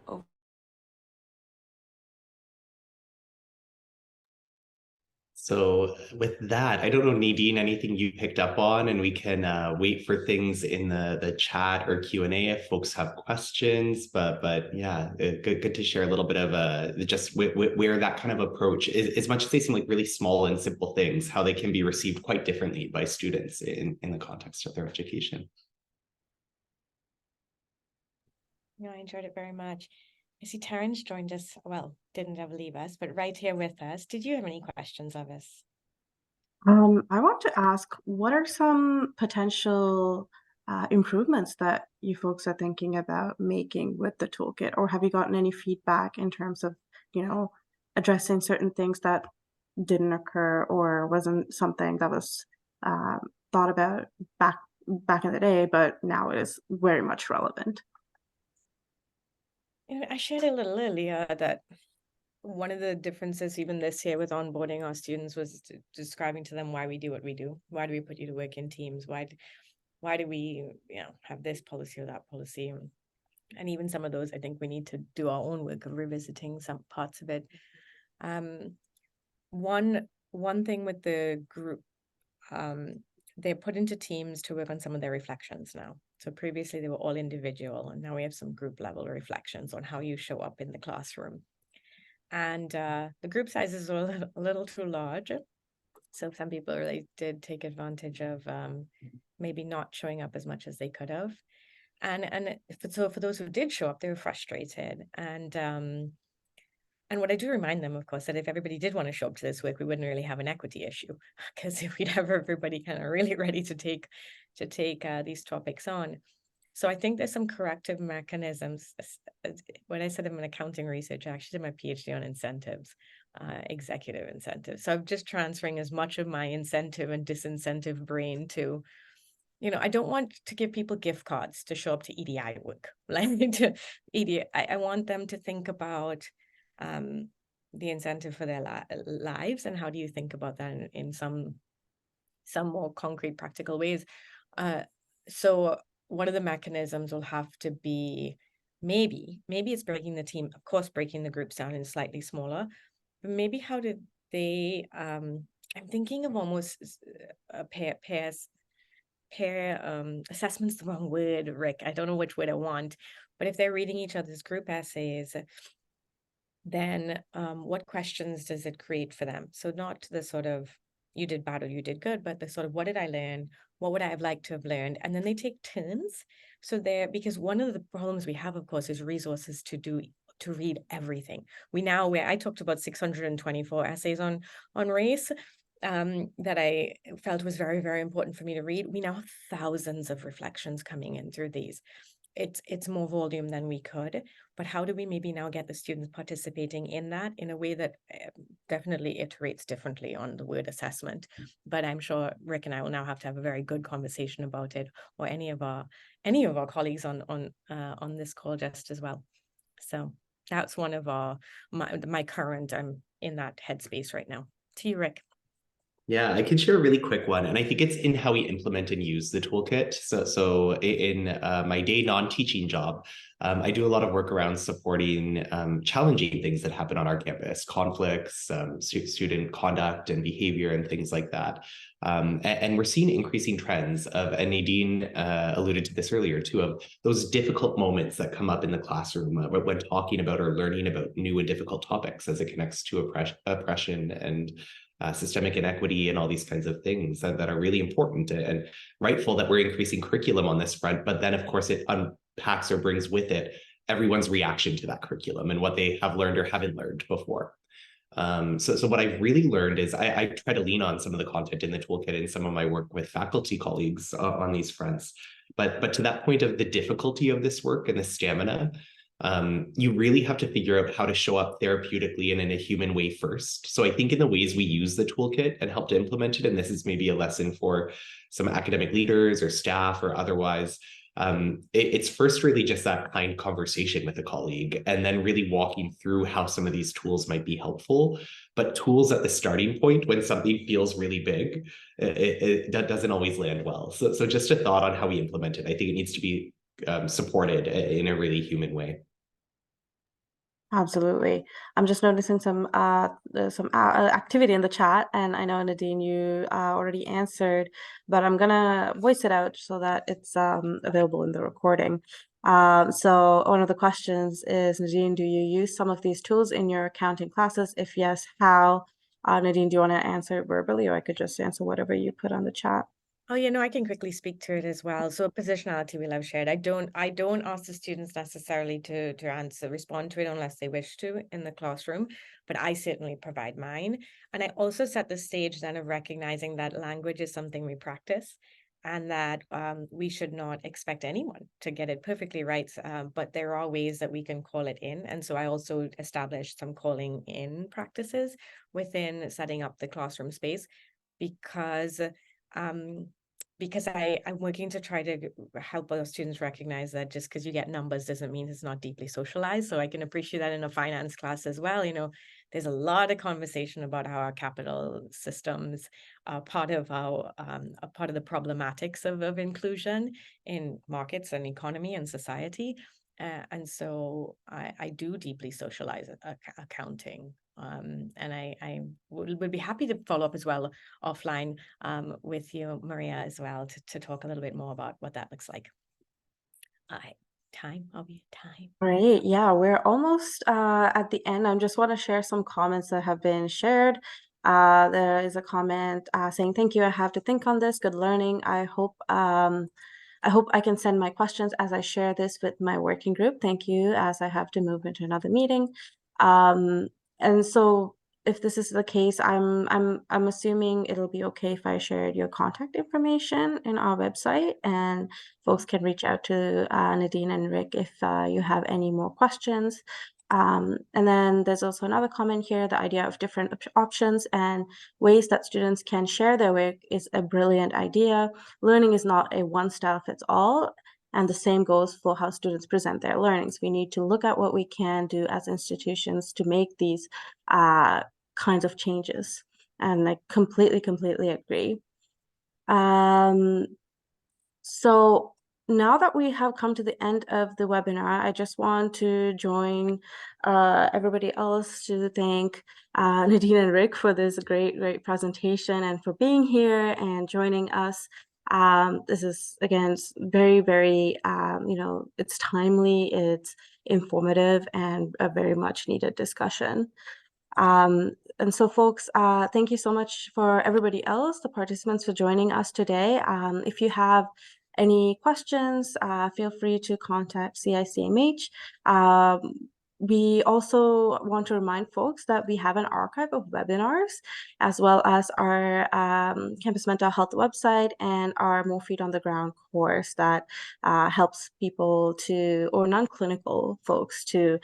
So with that, I don't know, Nadine, anything you picked up on, and we can wait for things in the chat or Q&A if folks have questions. But yeah, good to share a little bit of just where that kind of approach is, as much as they seem like really small and simple things, how they can be received quite differently by students in the context of their education. No, I enjoyed it very much. I see Terence joined us, well, didn't ever leave us, but right here with us. Did you have any questions of us? I want to ask, what are some potential improvements that you folks are thinking about making with the toolkit? Or have you gotten any feedback in terms of, addressing certain things that didn't occur or wasn't something that was thought about back in the day, but now is very much relevant? I shared a little earlier that one of the differences even this year with onboarding our students was describing to them why we do what we do. Why do we put you to work in teams? Why do we have this policy or that policy? And even some of those, I think we need to do our own work of revisiting some parts of it. One thing with the group they're put into teams to work on some of their reflections now. So previously they were all individual, and now we have some group level reflections on how you show up in the classroom. And the group sizes are a little too large. So some people really did take advantage of maybe not showing up as much as they could have. So for those who did show up, they were frustrated. And what I do remind them, of course, that if everybody did want to show up to this work, we wouldn't really have an equity issue, because if we'd have everybody kind of really ready to take these topics on. So I think there's some corrective mechanisms. When I said I'm an accounting researcher, I actually did my PhD on incentives, executive incentives. So I'm just transferring as much of my incentive and disincentive brain to, I don't want to give people gift cards to show up to EDI work. Like to EDI, I want them to think about the incentive for their lives, and how do you think about that in some more concrete, practical ways. So one of the mechanisms will have to be maybe it's breaking the team, of course, breaking the groups down in slightly smaller, but maybe how did they I'm thinking of almost pair assessment's the wrong word, Rick. I don't know which word I want, but if they're reading each other's group essays, then what questions does it create for them? So not the sort of you did bad or you did good, but the sort of what did I learn? What would I have liked to have learned? And then they take turns. So because one of the problems we have, of course, is resources to read everything. Where I talked about 624 essays on race, that I felt was very, very important for me to read. We now have thousands of reflections coming in through these. It's more volume than we could, but how do we maybe now get the students participating in that in a way that definitely iterates differently on the word assessment? But I'm sure Rick and I will now have to have a very good conversation about it, or any of our colleagues on this call just as well. So that's one of my current, I'm in that headspace right now. To you, Rick. Yeah, I can share a really quick one, and I think it's in how we implement and use the toolkit. So in my day non-teaching job, I do a lot of work around supporting challenging things that happen on our campus, conflicts, student conduct and behavior, and things like that. And we're seeing increasing trends of, and Nadine alluded to this earlier too, of those difficult moments that come up in the classroom when talking about or learning about new and difficult topics as it connects to oppression and systemic inequity and all these kinds of things that are really important and rightful that we're increasing curriculum on this front. But then, of course, it unpacks or brings with it everyone's reaction to that curriculum and what they have learned or haven't learned before. So what I've really learned is I try to lean on some of the content in the toolkit in some of my work with faculty colleagues on these fronts. But to that point of the difficulty of this work and the stamina, you really have to figure out how to show up therapeutically and in a human way first. So I think in the ways we use the toolkit and help to implement it, and this is maybe a lesson for some academic leaders or staff or otherwise, it's first really just that kind conversation with a colleague, and then really walking through how some of these tools might be helpful. But tools at the starting point when something feels really big, that doesn't always land well. So just a thought on how we implement it. I think it needs to be supported in a really human way. Absolutely. I'm just noticing some activity in the chat, and I know, Nadine, you already answered, but I'm gonna voice it out so that it's available in the recording. So one of the questions is, Nadine, do you use some of these tools in your accounting classes? If yes, how? Nadine, do you want to answer it verbally, or I could just answer whatever you put on the chat? Oh, I can quickly speak to it as well. So positionality we'll have shared. I don't ask the students necessarily to respond to it unless they wish to in the classroom, but I certainly provide mine. And I also set the stage then of recognizing that language is something we practice, and that we should not expect anyone to get it perfectly right. But there are ways that we can call it in. And so I also established some calling in practices within setting up the classroom space, because I'm working to try to help our students recognize that just because you get numbers doesn't mean it's not deeply socialized. So I can appreciate that in a finance class as well. There's a lot of conversation about how our capital systems are part of the problematics of inclusion in markets and economy and society. And so I do deeply socialize accounting. And I would be happy to follow up as well offline with you, Maria, as well, to talk a little bit more about what that looks like. Time. Great. Yeah, we're almost at the end. I just want to share some comments that have been shared. There is a comment saying, "Thank you. I have to think on this. Good learning. I hope I can send my questions as I share this with my working group. Thank you, as I have to move into another meeting." And so if this is the case, I'm assuming it'll be okay if I shared your contact information in our website, and folks can reach out to Nadine and Rick if you have any more questions. And then there's also another comment here: the idea of different options and ways that students can share their work is a brilliant idea. Learning is not a one style fits all, and the same goes for how students present their learnings. We need to look at what we can do as institutions to make these kinds of changes, and I completely agree. So now that we have come to the end of the webinar, I just want to join everybody else to thank Nadine and Rick for this great presentation and for being here and joining us. This is, again, very, it's timely, it's informative, and a very much needed discussion. And so folks, thank you so much for everybody else, the participants, for joining us today. If you have any questions, feel free to contact CICMH. We also want to remind folks that we have an archive of webinars, as well as our campus mental health website and our More Feet on the Ground course that helps people to, or non-clinical folks to,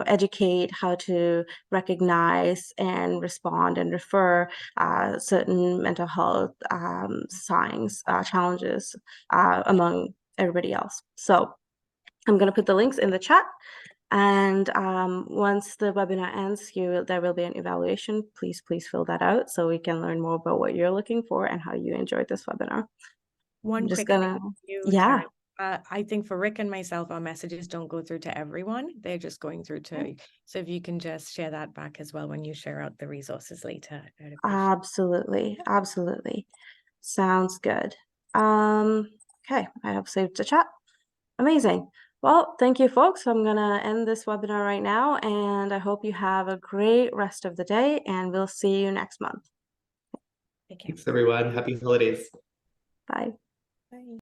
educate how to recognize and respond and refer certain mental health signs, challenges among everybody else. So I'm going to put the links in the chat. And once the webinar ends, there will be an evaluation. Please fill that out so we can learn more about what you're looking for and how you enjoyed this webinar. One just quick gonna, thing, yeah. Taryn. I think for Rick and myself, our messages don't go through to everyone. They're just going through to, so if you can just share that back as well when you share out the resources later. Absolutely. Sounds good. Okay, I have saved the chat. Amazing. Well, thank you, folks. I'm gonna end this webinar right now, and I hope you have a great rest of the day, and we'll see you next month. Thanks, everyone. Happy holidays. Bye. Bye.